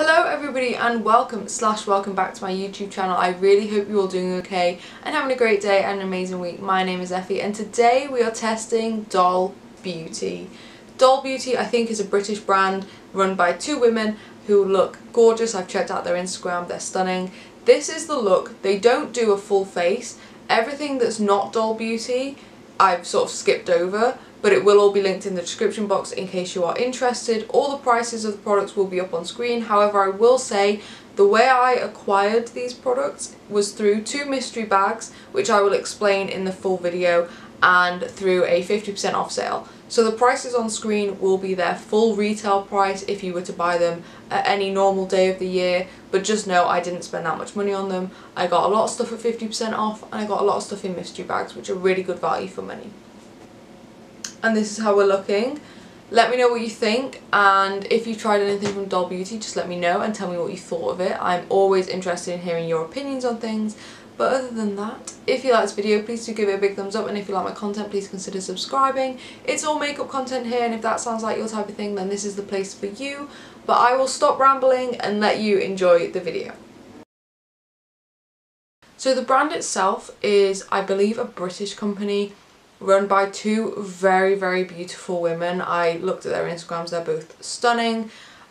Hello everybody and welcome back to my YouTube channel. I really hope you're all doing okay and having a great day and an amazing week. My name is Effie and today we are testing Doll Beauty. Doll Beauty I think is a British brand run by two women who look gorgeous. I've checked out their Instagram, they're stunning. This is the look. They don't do a full face. Everything that's not Doll Beauty I've sort of skipped over, but it will all be linked in the description box in case you are interested. All the prices of the products will be up on screen. However, I will say the way I acquired these products was through two mystery bags, which I will explain in the full video, and through a 50% off sale. So the prices on screen will be their full retail price if you were to buy them at any normal day of the year, but just know I didn't spend that much money on them. I got a lot of stuff at 50% off and I got a lot of stuff in mystery bags, which are really good value for money. And this is how we're looking. Let me know what you think, and if you've tried anything from Doll Beauty, just let me know and tell me what you thought of it. I'm always interested in hearing your opinions on things. But other than that, if you like this video, please do give it a big thumbs up, and if you like my content, please consider subscribing. It's all makeup content here, and if that sounds like your type of thing, then this is the place for you. But I will stop rambling and let you enjoy the video. So the brand itself is, I believe, a British company run by two very, very beautiful women. I looked at their Instagrams, they're both stunning,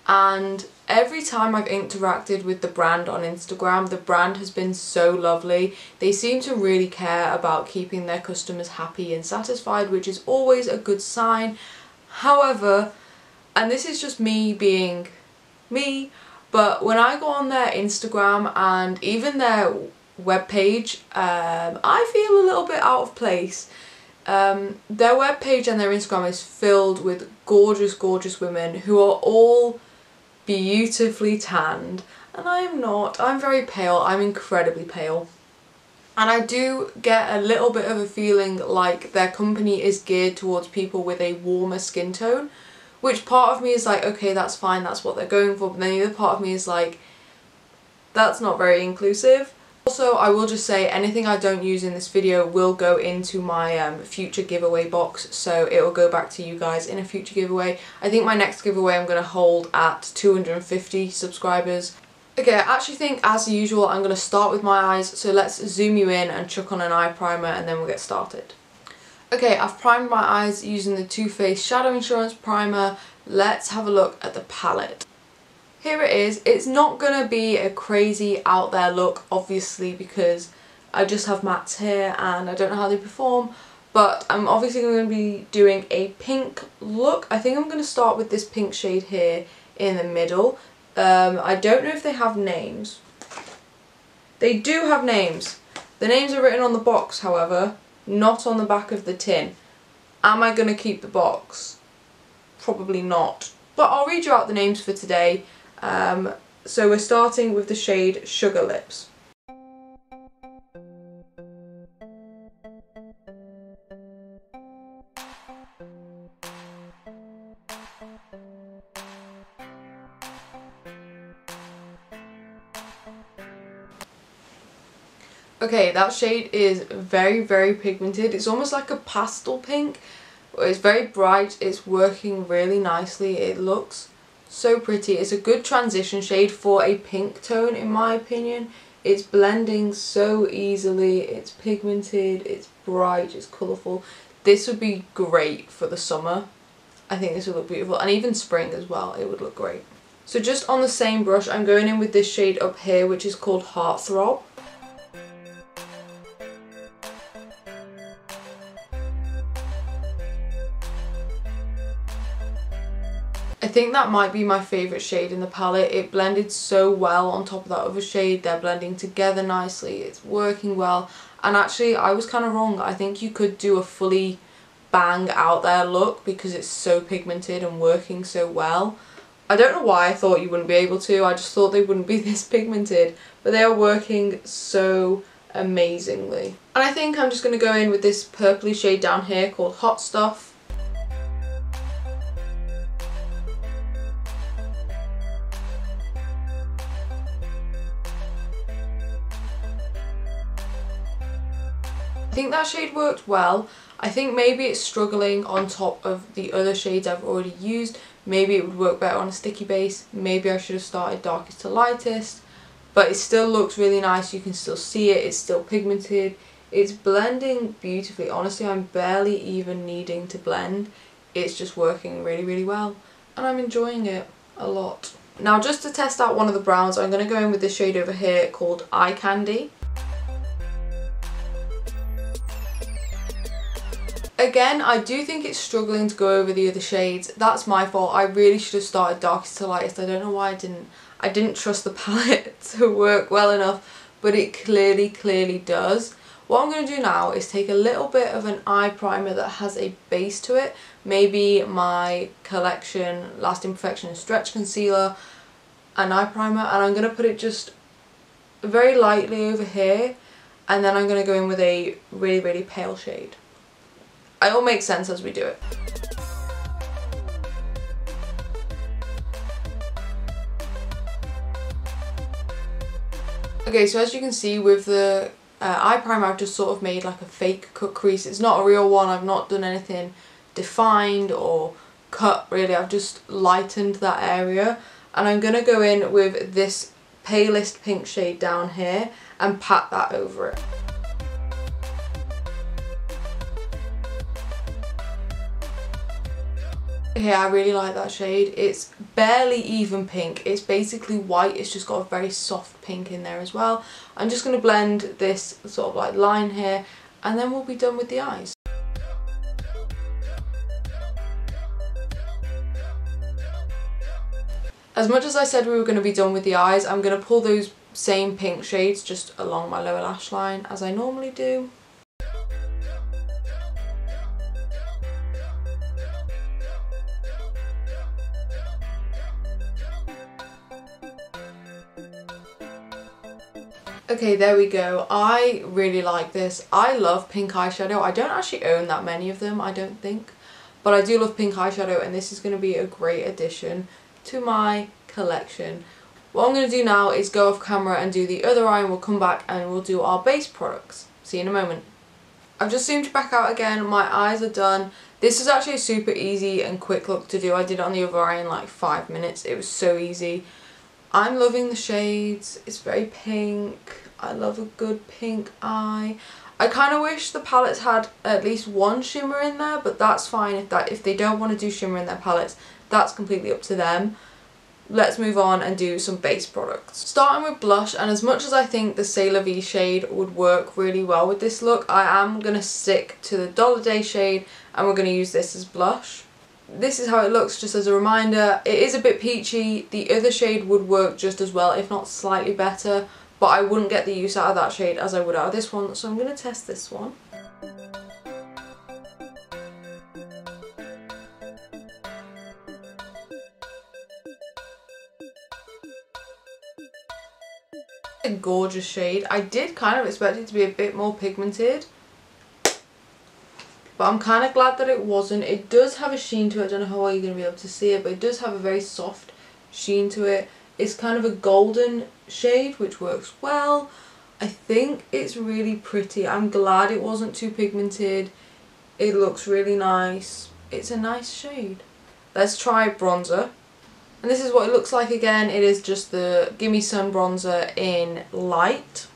and every time I've interacted with the brand on Instagram, the brand has been so lovely. They seem to really care about keeping their customers happy and satisfied, which is always a good sign. However, and this is just me being me, but when I go on their Instagram and even their webpage, I feel a little bit out of place. Their webpage and their Instagram is filled with gorgeous, gorgeous women who are all beautifully tanned, and I am not. I'm very pale. I'm incredibly pale, and I do get a little bit of a feeling like their company is geared towards people with a warmer skin tone, which part of me is like, okay, that's fine, that's what they're going for, but then the other part of me is like, that's not very inclusive. Also, I will just say anything I don't use in this video will go into my future giveaway box, so it will go back to you guys in a future giveaway. I think my next giveaway I'm going to hold at 250 subscribers. Okay, I actually think, as usual, I'm going to start with my eyes, so let's zoom you in and chuck on an eye primer and then we'll get started. Okay, I've primed my eyes using the Too Faced Shadow Insurance Primer. Let's have a look at the palette. Here it is. It's not going to be a crazy out there look, obviously, because I just have mattes here and I don't know how they perform, but I'm obviously going to be doing a pink look. I think I'm going to start with this pink shade here in the middle. I don't know if they have names. They do have names. The names are written on the box, however, not on the back of the tin. Am I going to keep the box? Probably not. But I'll read you out the names for today. So we're starting with the shade Sugar Lips. Okay, that shade is very, very pigmented. It's almost like a pastel pink. It's very bright. It's working really nicely. It looks so pretty. It's a good transition shade for a pink tone, in my opinion. It's blending so easily. It's pigmented. It's bright. It's colourful. This would be great for the summer. I think this would look beautiful, and even spring as well. It would look great. So just on the same brush, I'm going in with this shade up here, which is called Heartthrob. I think that might be my favourite shade in the palette. It blended so well on top of that other shade. They're blending together nicely. It's working well. And actually, I was kind of wrong. I think you could do a fully bang out there look because it's so pigmented and working so well. I don't know why I thought you wouldn't be able to. I just thought they wouldn't be this pigmented. But they are working so amazingly. And I think I'm just going to go in with this purpley shade down here called Hot Stuff. I think that shade worked well. I think maybe it's struggling on top of the other shades I've already used Maybe it would work better on a sticky base. Maybe I should have started darkest to lightest. But it still looks really nice. You can still see it. It's still pigmented. It's blending beautifully. Honestly, I'm barely even needing to blend. It's just working really, really well. And I'm enjoying it a lot. Now, just to test out one of the browns, I'm going to go in with this shade over here called Eye Candy. Again, I do think it's struggling to go over the other shades. That's my fault. I really should have started darkest to lightest. I don't know why I didn't. I didn't trust the palette to work well enough, but it clearly does. What I'm going to do now is take a little bit of an eye primer that has a base to it. Maybe my Collection Lasting Perfection Stretch Concealer, an eye primer, and I'm going to put it just very lightly over here, and then I'm going to go in with a really, really pale shade. It all makes sense as we do it. Okay, so as you can see with the eye primer, I've just sort of made like a fake cut crease. It's not a real one. I've not done anything defined or cut really. I've just lightened that area, and I'm going to go in with this palest pink shade down here and pat that over it. Okay, I really like that shade. It's barely even pink. It's basically white. It's just got a very soft pink in there as well. I'm just going to blend this sort of like line here, and then we'll be done with the eyes. As much as I said we were going to be done with the eyes, I'm going to pull those same pink shades just along my lower lash line as I normally do. Okay, there we go. I really like this. I love pink eyeshadow. I don't actually own that many of them, I don't think. But I do love pink eyeshadow, and this is going to be a great addition to my collection. What I'm going to do now is go off camera and do the other eye, and we'll come back and we'll do our base products. See you in a moment. I've just zoomed back out again. My eyes are done. This is actually a super easy and quick look to do. I did it on the other eye in like 5 minutes. It was so easy. I'm loving the shades. It's very pink. I love a good pink eye. I kind of wish the palettes had at least one shimmer in there, but that's fine if they don't want to do shimmer in their palettes. That's completely up to them. Let's move on and do some base products. Starting with blush, and as much as I think the C'est La Vie shade would work really well with this look, I am going to stick to the Dolliday shade, and we're going to use this as blush. This is how it looks, just as a reminder. It is a bit peachy. The other shade would work just as well, if not slightly better, but I wouldn't get the use out of that shade as I would out of this one, so I'm going to test this one. A gorgeous shade. I did kind of expect it to be a bit more pigmented, but I'm kind of glad that it wasn't. It does have a sheen to it. I don't know how well you're going to be able to see it, but it does have a very soft sheen to it. It's kind of a golden shade, which works well. I think it's really pretty. I'm glad it wasn't too pigmented. It looks really nice. It's a nice shade. Let's try bronzer. And this is what it looks like again. It is just the Gimme Sun bronzer in light.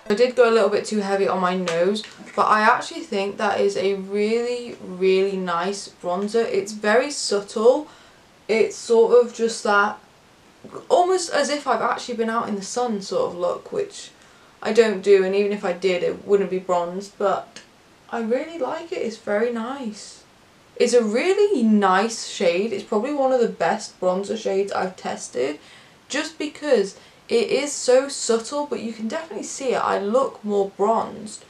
I did go a little bit too heavy on my nose, but I actually think that is a really, really nice bronzer. It's very subtle. It's sort of just that, almost as if I've actually been out in the sun sort of look, which I don't do, and even if I did, it wouldn't be bronzed, but I really like it. It's very nice. It's a really nice shade. It's probably one of the best bronzer shades I've tested, just because it is so subtle, but you can definitely see it. I look more bronzed,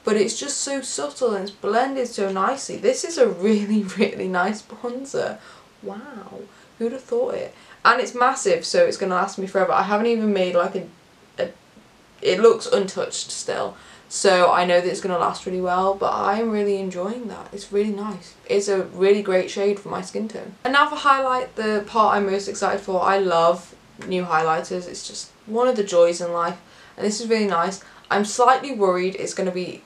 but it's just so subtle and it's blended so nicely. This is a really, really nice bronzer. Wow, who'd have thought it? And it's massive, so it's going to last me forever. I haven't even made like it looks untouched still. so I know that it's going to last really well, but I'm really enjoying that. It's really nice. It's a really great shade for my skin tone. And now for highlight, the part I'm most excited for. I love new highlighters. It's just one of the joys in life, and this is really nice. I'm slightly worried it's going to be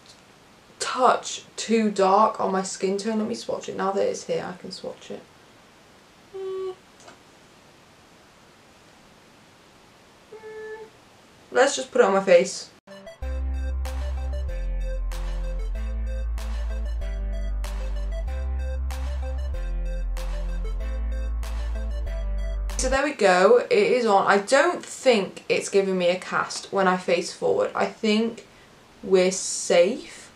touch too dark on my skin tone. Let me swatch it. Now that it's here, I can swatch it. Let's just put it on my face. So there we go, it is on. I don't think it's giving me a cast when I face forward. I think we're safe.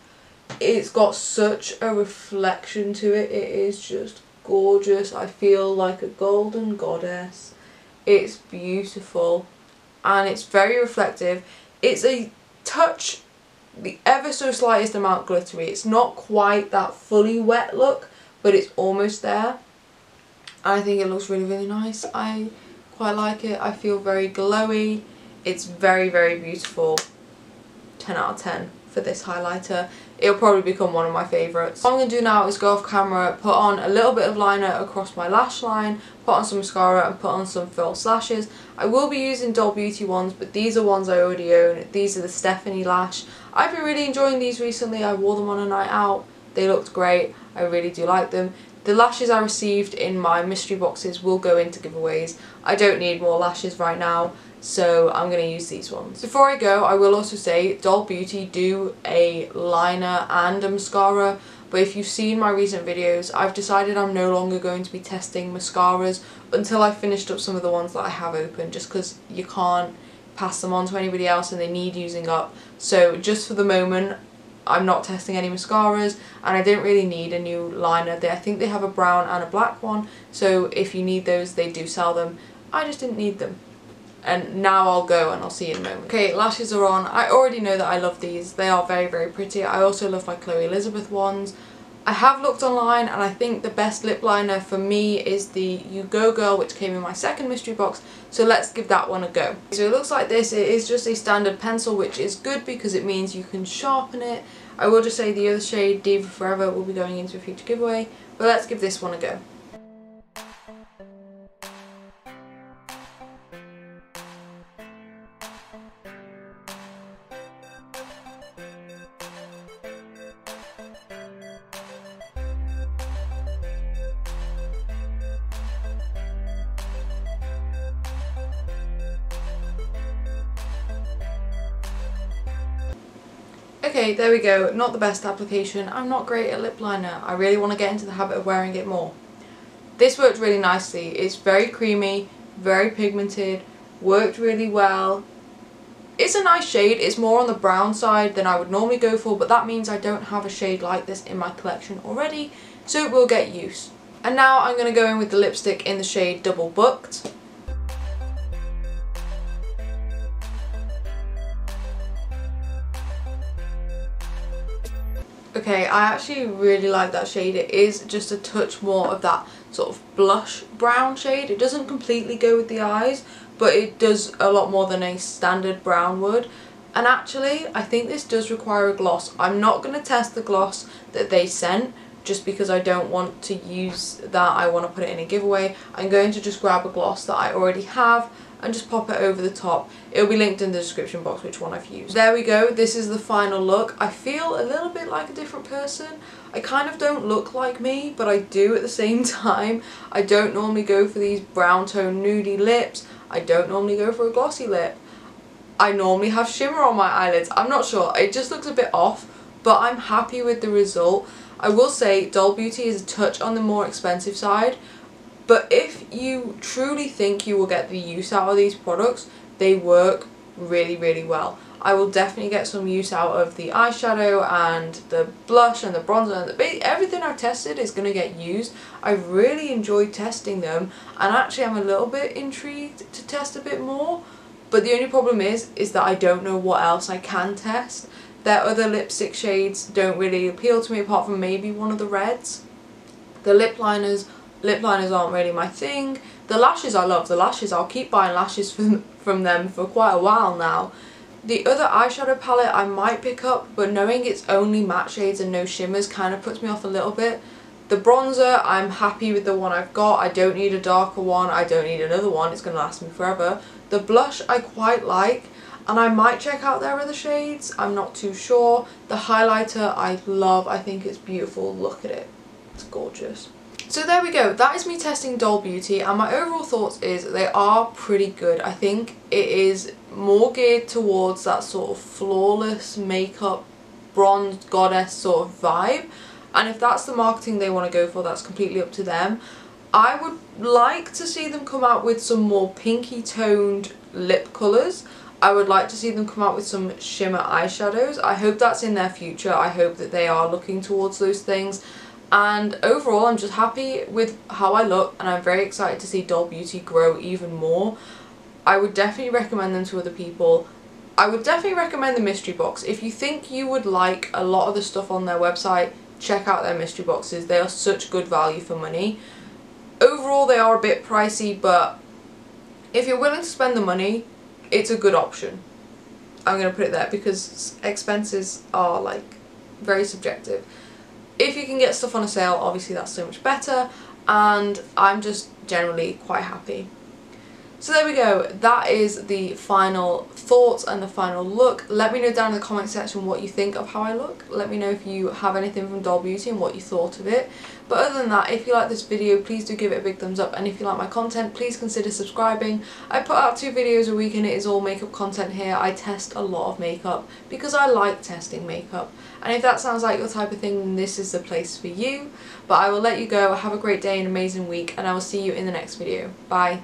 It's got such a reflection to it. It is just gorgeous. I feel like a golden goddess. It's beautiful and it's very reflective. It's a touch, the ever so slightest amount glittery. It's not quite that fully wet look, but it's almost there. I think it looks really, really nice. I quite like it. I feel very glowy. It's very, very beautiful. 10 out of 10 for this highlighter. It'll probably become one of my favourites. What I'm going to do now is go off camera, put on a little bit of liner across my lash line, put on some mascara and put on some false lashes. I will be using Doll Beauty ones, but these are ones I already own. These are the Stephanie Lash. I've been really enjoying these recently. I wore them on a night out. They looked great. I really do like them. The lashes I received in my mystery boxes will go into giveaways. I don't need more lashes right now, so I'm going to use these ones. Before I go, I will also say Doll Beauty do a liner and a mascara, but if you've seen my recent videos, I've decided I'm no longer going to be testing mascaras until I've finished up some of the ones that I have open, just because you can't pass them on to anybody else and they need using up. So just for the moment, I'm not testing any mascaras, and I didn't really need a new liner. I think they have a brown and a black one, so if you need those, they do sell them. I just didn't need them. And now I'll go and I'll see you in a moment. Okay, lashes are on. I already know that I love these. They are very, very pretty. I also love my Chloe Elizabeth ones. I have looked online and I think the best lip liner for me is the You Go Girl, which came in my second mystery box, so let's give that one a go. So it looks like this. It is just a standard pencil, which is good because it means you can sharpen it. I will just say the other shade, Diva Forever, will be going into a future giveaway, but let's give this one a go. Okay, there we go. Not the best application. I'm not great at lip liner. I really want to get into the habit of wearing it more. This worked really nicely. It's very creamy, very pigmented, worked really well. It's a nice shade. It's more on the brown side than I would normally go for, but that means I don't have a shade like this in my collection already, so it will get used. And now I'm going to go in with the lipstick in the shade Double Booked. Okay, I actually really like that shade. It is just a touch more of that sort of blush brown shade. It doesn't completely go with the eyes, but it does a lot more than a standard brown would. And actually, I think this does require a gloss. I'm not going to test the gloss that they sent, just because I don't want to use that. I want to put it in a giveaway. I'm going to just grab a gloss that I already have and just pop it over the top. It'll be linked in the description box which one I've used. There we go, this is the final look. I feel a little bit like a different person. I kind of don't look like me, but I do at the same time. I don't normally go for these brown tone nudie lips. I don't normally go for a glossy lip. I normally have shimmer on my eyelids. I'm not sure, it just looks a bit off, but I'm happy with the result. I will say Doll Beauty is a touch on the more expensive side, but if you truly think you will get the use out of these products, they work really, really well. I will definitely get some use out of the eyeshadow and the blush and the bronzer, and everything I've tested is going to get used. I've really enjoyed testing them, and actually I'm a little bit intrigued to test a bit more, but the only problem is that I don't know what else I can test. Their other lipstick shades don't really appeal to me apart from maybe one of the reds. The lip liners aren't really my thing. The lashes I love. The lashes, I'll keep buying lashes from them for quite a while now. The other eyeshadow palette I might pick up, but knowing it's only matte shades and no shimmers kind of puts me off a little bit. The bronzer, I'm happy with the one I've got. I don't need a darker one. I don't need another one. It's going to last me forever. The blush I quite like, and I might check out their other shades. I'm not too sure. The highlighter I love. I think it's beautiful. Look at it. It's gorgeous. So there we go, that is me testing Doll Beauty, and my overall thoughts is they are pretty good. I think it is more geared towards that sort of flawless makeup, bronze goddess sort of vibe, and if that's the marketing they want to go for, that's completely up to them. I would like to see them come out with some more pinky toned lip colours. I would like to see them come out with some shimmer eyeshadows. I hope that's in their future. I hope that they are looking towards those things. And overall, I'm just happy with how I look, and I'm very excited to see Doll Beauty grow even more. I would definitely recommend them to other people. I would definitely recommend the mystery box. If you think you would like a lot of the stuff on their website, check out their mystery boxes. They are such good value for money. Overall, they are a bit pricey, but if you're willing to spend the money, it's a good option. I'm going to put it there because expenses are like very subjective. If you can get stuff on a sale, obviously that's so much better, and I'm just generally quite happy. So there we go, that is the final thoughts and the final look. Let me know down in the comment section what you think of how I look. Let me know if you have anything from Doll Beauty and what you thought of it. But other than that, if you like this video, please do give it a big thumbs up, and if you like my content, please consider subscribing. I put out 2 videos a week and it is all makeup content here. I test a lot of makeup because I like testing makeup. And if that sounds like your type of thing, then this is the place for you. But I will let you go. Have a great day and amazing week, and I will see you in the next video. Bye.